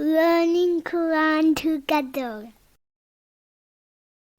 learning Quran together.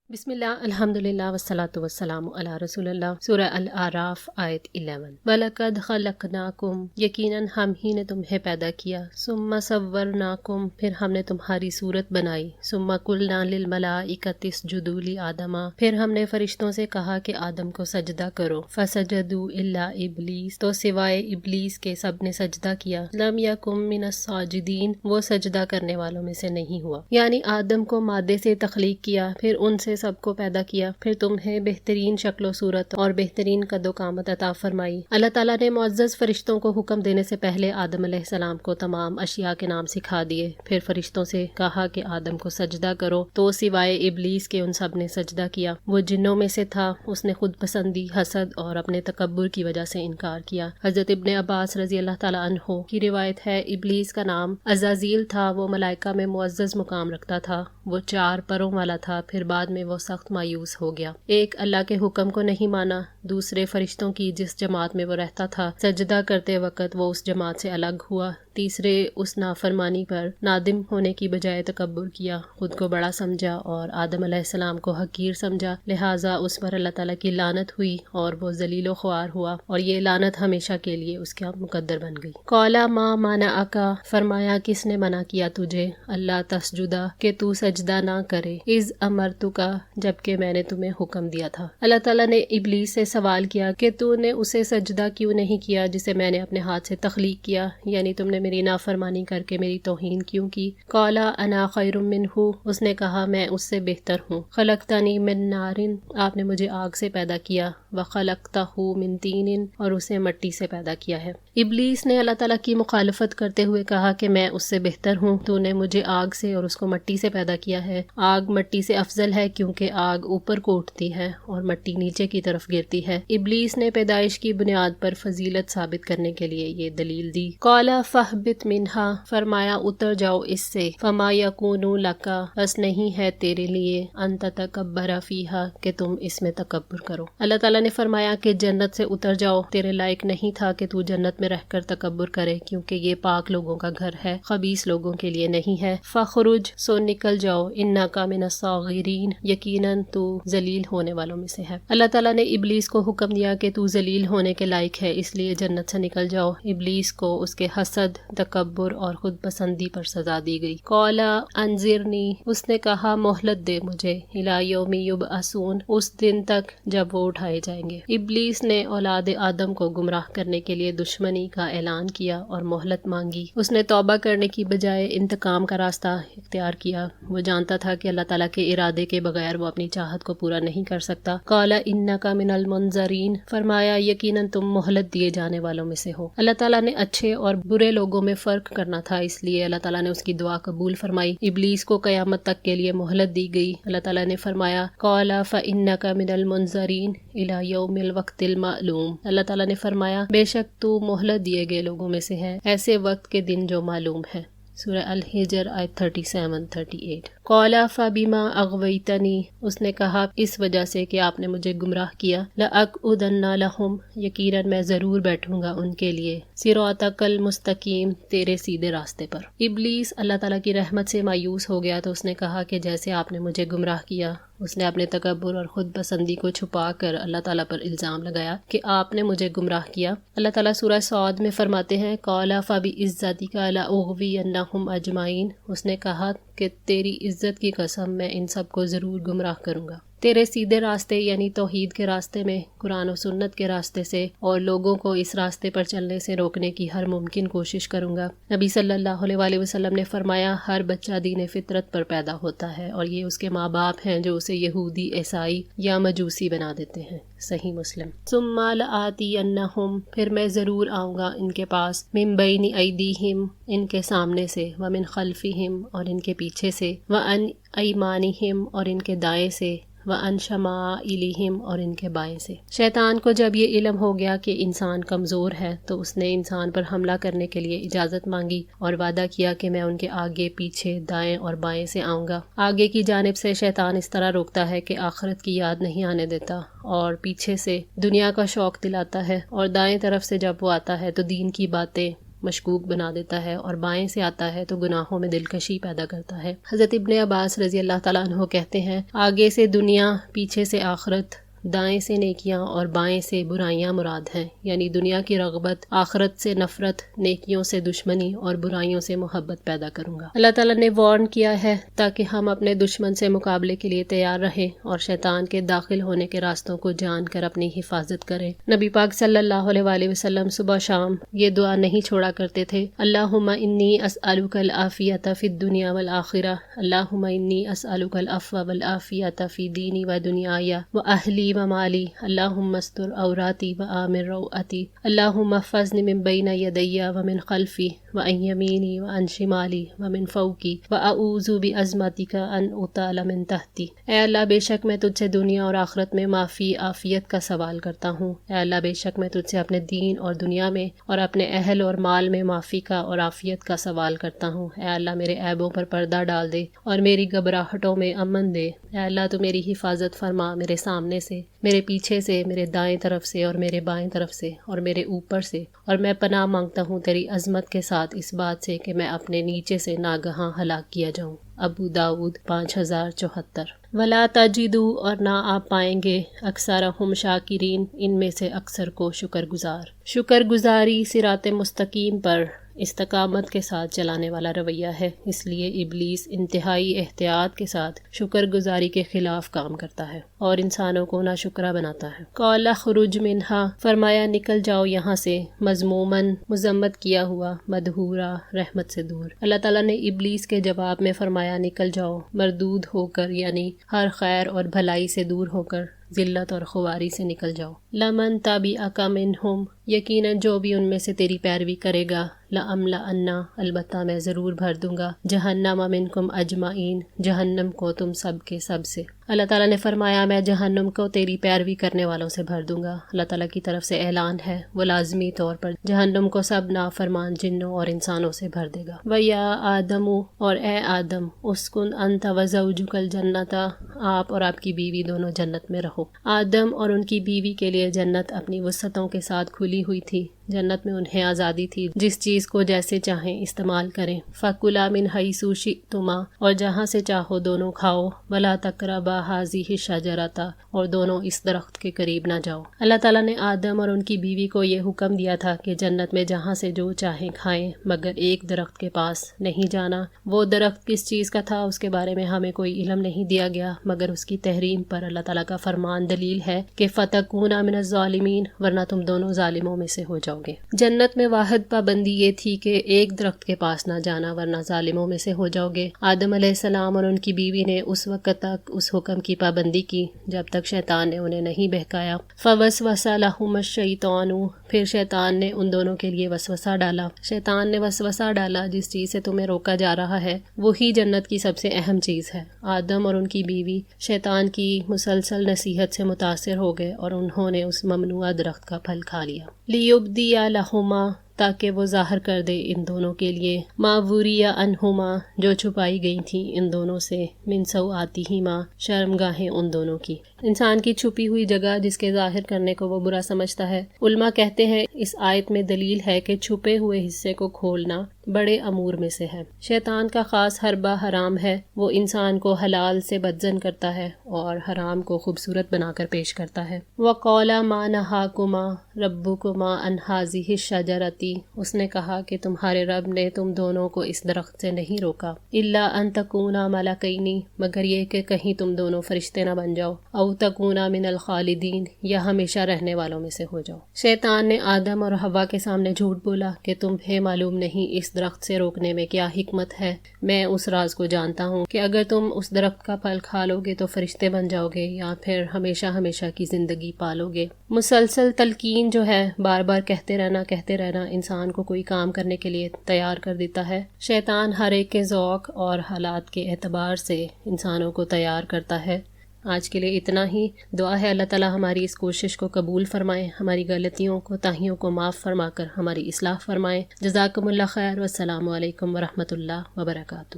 बिस्मिल्लाह अल्हम्दुलिल्लाह वस्सलातु वस्सलामु अला रसूलिल्लाह। सूरह अल-आराफ आयत 11। वलक़द ख़लक़नाकुम, यकीनन हम ही ने तुम्हें पैदा किया, सुम्मा सव्वरनाकुम, फिर हमने तुम्हारी सूरत बनाई, सुम्मा कुलना लिल मलाइकति इसजुदू लि आदमा, फिर हमने फरिश्तों से कहा कि आदम को सजदा करो, फसजदू इल्ला इब्लीस, तो सिवाय इब्लीस के सब ने सजदा किया, लम यकुम मिनस साजिदीन, वो सजदा करने वालों में से नहीं हुआ। यानी आदम को मादे से तख्लीक किया, फिर उनसे सबको पैदा किया, फिर तुम्हें बेहतरीन शक्ल सूरत और बेहतरीन कदो कामत अता फरमाई। अल्लाह ताला ने मुअज़्ज़ज़ फरिश्तों को हुक्म देने से पहले आदम अलैहिस्सलाम को तमाम अशिया के नाम सिखा दिए, फिर फरिश्तों से कहा कि आदम को सजदा करो, तो सिवाय इब्लीस के उन सब ने सजदा किया। वो जिन्नों में से था, उसने खुद पसंदी, हसद और अपने तकब्बुर की वजह से इनकार किया। हज़रत इब्ने अब्बास रज़ी अल्लाह ताला अन्हो की रिवायत है, इब्लीस का नाम अज़ाज़ील था, वो मलाइका में मुअज़्ज़ज़ मुकाम रखता था, वो 4 परों वाला था, फिर बाद में वो सख्त मायूस हो गया। एक अल्लाह के हुक्म को नहीं माना, दूसरे फरिश्तों की जिस जमात में वो रहता था सजदा करते वक्त वो उस जमात से अलग हुआ, तीसरे उस नाफरमानी पर नादिम होने की बजाय तकब्बुर किया, खुद को बड़ा समझा और आदम अलैहिस्सलाम को हकीर समझा, लिहाजा उस पर अल्लाह ताला की लानत हुई और वो जलीलो ख्वार हुआ और ये लानत हमेशा के लिए उसका मुकद्दर बन गई। कौला माँ माना आका, फरमाया किसने मना किया तुझे, अल्लाह तसजुदा, के तू सजदा ना करे, इज़ अमरतुका, जबकि मैंने तुम्हें हुक्म दिया था। अल्लाह ताला ने इब्लीस से सवाल किया कि तूने उसे सजदा क्यों नहीं किया जिसे मैंने अपने हाथ से तख्लीक किया, यानी तुमने मेरी नाफरमानी करके मेरी तौहीन क्यों की। कौला अना खैरुम मिन्हु, उसने कहा मैं उससे बेहतर हूँ। खलक्तनी मिन नारिन, आपने मुझे आग से पैदा किया, व खलक्तहु मिन तीनिन, और उसे मिट्टी से पैदा किया है। इब्लीस ने अल्लाह ताला की मुखालफत करते हुए कहा कि मैं उससे बेहतर हूँ, तूने मुझे आग से और उसको मिट्टी से पैदा किया है। आग मिट्टी से अफजल है क्योंकि आग ऊपर को उठती है और मिट्टी नीचे की तरफ गिरती है। इब्लीस ने पैदाइश की बुनियाद पर फजीलत साबित करने के लिए ये दलील दी। कौला फहबित मिन्हा, फरमाया उतर जाओ इससे, फमा यकूनु लका, बस नहीं है तेरे लिए, अंत तकब्बरा फीहा, कि तुम इसमें तकब्बुर करो। अल्लाह ताला ने फरमाया कि जन्नत से उतर जाओ, तेरे लायक नहीं था कि तू जन्नत में रहकर तकब्बुर करे, क्योंकि ये पाक लोगों का घर है, खबीस लोगों के लिए नहीं है। फखरुज, सो निकल जाओ, इन्ना का मिनस सागिरीन, यकीनन तू जलील होने वालों में से है। अल्लाह ताला ने इब्लीस को हुक्म दिया कि तू जलील होने के लायक है, इसलिए जन्नत से निकल जाओ। इब्लीस को उसके हसद, तकब्बुर और खुद पसंदी पर सजा दी गई। कौला अंजिरनी, उसने कहा मोहलत दे मुझे, इला यौमि युबअसून, उस दिन तक जब वो उठाए जाएंगे। इब्लीस ने औलाद आदम को गुमराह करने के लिए दुश्मनी का ऐलान किया और मोहलत मांगी। उसने तौबा करने की बजाय इंतकाम का रास्ता इख्तियार किया। वो जानता था कि अल्लाह ताला के इरादे के बगैर वो अपनी चाहत को पूरा नहीं कर सकता। कौला इन्नका मिनल मुनज़रीन, फरमाया यकीनन तुम मोहलत दिए जाने वालों में से हो। अल्लाह ताला ने अच्छे और बुरे लोगों में फर्क करना था, इसलिए अल्लाह ताला ने उसकी दुआ कबूल फरमाई। इब्लीस को क़यामत तक के लिए मोहलत दी गई। अल्लाह ताला ने फरमाया कौला फ़इन्नका मिनल मुनज़रीन इला यौमिल वक़्तिल मालूम, अल्लाह ताला ने फरमाया बेशक तू मोहलत दिए गए लोगों में से है, ऐसे वक्त के दिन जो मालूम है। सूरह अल-हिजर आयत 37-38। कौला फ़बिमा अग़वैतनी, उसने कहा इस वजह से कि आपने मुझे गुमराह किया, लअक़उदन्ना लहुम, यकीनन मैं ज़रूर बैठूंगा उनके लिए, सिरातकल मुस्तकीम, तेरे सीधे रास्ते पर। इब्लीस अल्लाह ताला की रहमत से मायूस हो गया तो उसने कहा कि जैसे आपने मुझे गुमराह किया। उसने अपने तकब्बुर और खुद पसंदी को छुपा कर अल्लाह ताला पर इल्ज़ाम लगाया कि आपने मुझे गुमराह किया। अल्लाह ताला सूरह सौद में फरमाते हैं कौला फ़बि इज़्ज़तिका लअग़वियन्नहुम अजमाइन, उसने कहा कि तेरी इज़्ज़त की कसम मैं इन सब को ज़रूर गुमराह करूँगा। तेरे सीधे रास्ते यानी तौहीद के रास्ते में, कुरान और सुन्नत के रास्ते से, और लोगों को इस रास्ते पर चलने से रोकने की हर मुमकिन कोशिश करूँगा। नबी सल्लल्लाहु अलैहि वसल्लम ने फरमाया हर बच्चा दीन फितरत पर पैदा होता है और ये उसके माँ बाप हैं जो उसे यहूदी, ईसाई या मजूसी बना देते हैं। सही मुस्लिम। सुम्मा लआतियन्नहुम, फिर मैं ज़रूर आऊँगा इनके पास, मिन बैनि ऐदीहिम, इनके सामने से, व मिन खल्फिहिम, और इनके पीछे से, व अन ऐमानिहिम, और इनके दाएं से, व अन शमाइलिहिम, और इनके बाएं से। शैतान को जब ये इल्म हो गया कि इंसान कमज़ोर है तो उसने इंसान पर हमला करने के लिए इजाज़त मांगी और वादा किया कि मैं उनके आगे, पीछे, दाएं और बाएं से आऊँगा। आगे की जानिब से शैतान इस तरह रोकता है कि आखिरत की याद नहीं आने देता, और पीछे से दुनिया का शौक़ दिलाता है, और दाएं तरफ से जब वो आता है तो दीन की बातें, مشکوک بنا دیتا ہے، اور بائیں سے آتا ہے تو گناہوں میں دلکشی پیدا کرتا ہے۔ حضرت ابن عباس رضی اللہ تعالیٰ عنہ کہتے ہیں، آگے سے دنیا، پیچھے سے آخرت، دائیں سے نیکیاں اور بائیں سے برائیاں مراد ہیں، یعنی دنیا کی رغبت، آخرت سے نفرت، نیکیوں سے دشمنی اور برائیوں سے محبت پیدا کروں گا۔ اللہ تعالیٰ نے وارن کیا ہے تاکہ ہم اپنے دشمن سے مقابلے کے لیے تیار رہیں اور شیطان کے داخل ہونے کے راستوں کو جان کر اپنی حفاظت کریں۔ نبی پاک صلی اللہ علیہ وآلہ وسلم صبح شام یہ دعا نہیں چھوڑا کرتے تھے، اللہم انی اسألک العافیۃ فی الدنیا والآخرہ، اللہم انی اسألک العفو والعافیۃ فی دینی و دنیای و اہلی و مالی، اللہم استر عوراتی و آمن روعتی، اللہم احفظنی من بین یدی و من خلفی و عن یمینی و عن شمالی و من فوقی و اعوذ بعظمتک ان اغتال من تحتی۔ اے اللہ، بے شک میں تجھ سے دنیا اور آخرت میں معافی عافیت کا سوال کرتا ہوں۔ اے اللہ، بے شک میں تجھ سے اپنے دین اور دنیا میں اور اپنے اہل اور مال میں معافی کا اور عافیت کا سوال کرتا ہوں۔ اے اللہ، میرے عیبوں پر پردہ ڈال دے اور میری گھبراہٹوں میں امن دے۔ اے اللہ، تو میری حفاظت فرما، میرے سامنے سے، میرے پیچھے سے، میرے دائیں طرف سے اور میرے بائیں طرف سے اور میرے اوپر سے، اور میں پناہ مانگتا ہوں تیری عظمت کے ساتھ اس بات سے کہ میں اپنے نیچے سے ناگہاں ہلاک کیا جاؤں۔ ابو داؤد 5074۔ ولا تجدو، اور نہ آپ پائیں گے، اکثرہم شاکرین، ان میں سے اکثر کو شکر گزار۔ شکر گزاری صراط مستقیم پر استقامت کے ساتھ چلانے والا رویہ ہے، اس لیے ابلیس انتہائی احتیاط کے ساتھ شکر گزاری کے خلاف کام کرتا ہے اور انسانوں کو ناشکرا بناتا ہے۔ قال اخرج منہا، فرمایا نکل جاؤ یہاں سے، مذمومن، مذمت کیا ہوا، مدحورا، رحمت سے دور۔ اللہ تعالیٰ نے ابلیس کے جواب میں فرمایا نکل جاؤ، مردود ہو کر، یعنی ہر خیر اور بھلائی سے دور ہو کر، ذلت اور خواری سے نکل جاؤ۔ لمن تبعک منہم، یقیناً جو بھی ان میں سے تیری پیروی کرے گا، لأملأن، البتہ میں ضرور بھر دوں گا، جہنم منکم اجمعین، جہنم کو تم سب کے سب سے۔ اللہ تعالیٰ نے فرمایا میں جہنم کو تیری پیروی کرنے والوں سے بھر دوں گا۔ اللہ تعالیٰ کی طرف سے اعلان ہے، وہ لازمی طور پر جہنم کو سب نافرمان جنوں اور انسانوں سے بھر دے گا۔ وَيَا آدَمُ، اور اے آدم، اسکن انت وزوجک الجنۃ، آپ اور آپ کی بیوی دونوں جنت میں رہو۔ آدم اور ان کی بیوی کے لیے جنت اپنی وسعتوں کے ساتھ کھلی ہوئی تھی، جنت میں انہیں آزادی تھی، جس چیز کو جیسے چاہیں استعمال کریں۔ فَكُلَا مِنْ حَيْثُ شِئْتُمَا، اور جہاں سے چاہو دونوں کھاؤ، وَلَا تَقْرَبَا هَٰذِهِ الشَّجَرَةَ، اور دونوں اس درخت کے قریب نہ جاؤ۔ اللہ تعالیٰ نے آدم اور ان کی بیوی کو یہ حکم دیا تھا کہ جنت میں جہاں سے جو چاہیں کھائیں، مگر ایک درخت کے پاس نہیں جانا۔ وہ درخت کس چیز کا تھا اس کے بارے میں ہمیں کوئی علم نہیں دیا گیا، مگر اس کی تحریم پر اللہ تعالیٰ کا فرمان دلیل ہے کہ فَتَكُونَ مِنَ الظَّالِمِينَ، ورنہ تم دونوں ظالموں میں سے ہو جاؤ گے۔ جنت میں واحد پابندی یہ تھی کہ ایک درخت کے پاس نہ جانا، ورنہ ظالموں میں سے ہو جاؤ گے۔ آدم علیہ السلام اور ان کی بیوی نے اس وقت تک اس حکم کی پابندی کی جب تک شیطان نے انہیں نہیں بہکایا۔ فَوَسْوَسَ لَهُمَا الشَّيْطَانُ، پھر شیطان نے ان دونوں کے لیے وسوسہ ڈالا۔ شیطان نے وسوسہ ڈالا، جس چیز سے تمہیں روکا جا رہا ہے وہی جنت کی سب سے اہم چیز ہے۔ آدم اور ان کی بیوی شیطان کی مسلسل نصیحت سے متاثر ہو گئے اور انہوں نے اس ممنوعہ درخت کا پھل کھا لیا۔ لِيُبْدِيَ لَهُمَا، تاکہ وہ ظاہر کر دے ان دونوں کے لیے، ما وُرِیَ عَنْہُمَا، جو چھپائی گئی تھیں ان دونوں سے، من سوآتِہِمَا، شرمگاہیں ان دونوں کی۔ انسان کی چھپی ہوئی جگہ جس کے ظاہر کرنے کو وہ برا سمجھتا ہے، علماء کہتے ہیں اس آیت میں دلیل ہے کہ چھپے ہوئے حصے کو کھولنا بڑے امور میں سے ہے۔ شیطان کا خاص حربہ حرام ہے، وہ انسان کو حلال سے بدظن کرتا ہے اور حرام کو خوبصورت بنا کر پیش کرتا ہے۔ وَقَالَ مَا نَهَاكُمَا رَبُّكُمَا عَنْ هَٰذِهِ الشَّجَرَةِ، اس نے کہا کہ تمہارے رب نے تم دونوں کو اس درخت سے نہیں روکا، إِلَّا أَن تَكُونَا مَلَكَيْنِ، مگر یہ کہ کہیں تم دونوں فرشتے نہ بن جاؤ، أَوْ تَكُونَا مِنَ الْخَالِدِينَ، یا ہمیشہ رہنے والوں میں سے ہو جاؤ۔ شیطان نے آدم اور حوا کے سامنے جھوٹ بولا کہ تمہیں معلوم نہیں اس درخت سے روکنے میں کیا حکمت ہے۔ میں اس راز کو جانتا ہوں کہ اگر تم اس درخت کا پھل کھا لو گے تو فرشتے بن جاؤ گے یا پھر ہمیشہ ہمیشہ کی زندگی پالو گے۔ مسلسل تلقین جو ہے، بار بار کہتے رہنا انسان کو کوئی کام کرنے کے لیے تیار کر دیتا ہے۔ شیطان ہر ایک کے ذوق اور حالات کے اعتبار سے انسانوں کو تیار کرتا ہے۔ آج کے لیے اتنا ہی۔ دعا ہے اللہ تعالیٰ ہماری اس کوشش کو قبول فرمائے، ہماری غلطیوں کوتاہیوں کو معاف فرما کر ہماری اصلاح فرمائے۔ جزاکم اللہ خیر، والسلام علیکم ورحمۃ اللہ وبرکاتہ۔